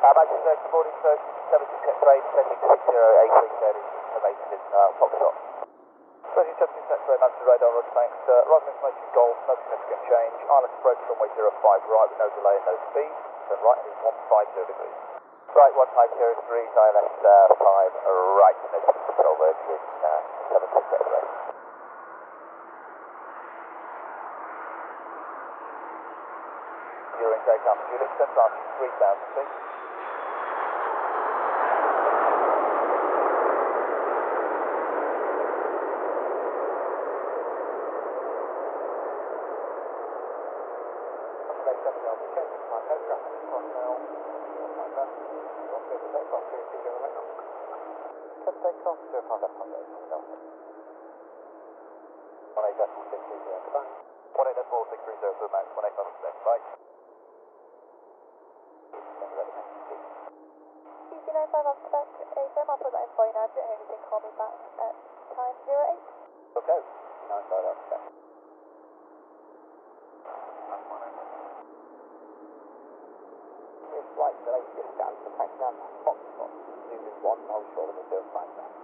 Good morning, sir. 76 X-ray, descending 60 A330, based in Foxtrot. 76 X-ray, that's the radar, Roger, thanks. Arrival information golf, no significant change. Island approach runway 05 right with no delay and no speed. Turn right and 150 degrees. Right, 150 degrees, ILS 5 right, and there's control verge with 76 X-ray. Your intake altitude, extend altitude 3,000 feet. EG930 on spec, AFM, I'll put that in for you now. If you don't hear anything, call me back at time 08. Okay, 950 on spec. It's like the latest scan for taxi down Foxtrot. Using 1, I'll show them the 05 left.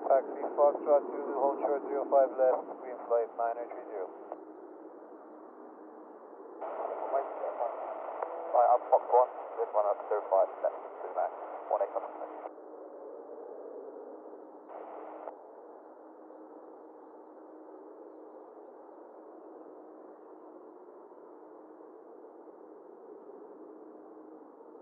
Taxi Foxtrot, Zulu, hold short 05 left, green flight 930. Right, I'm Fox 1, this one up 05, left 2 max, 18 on spec.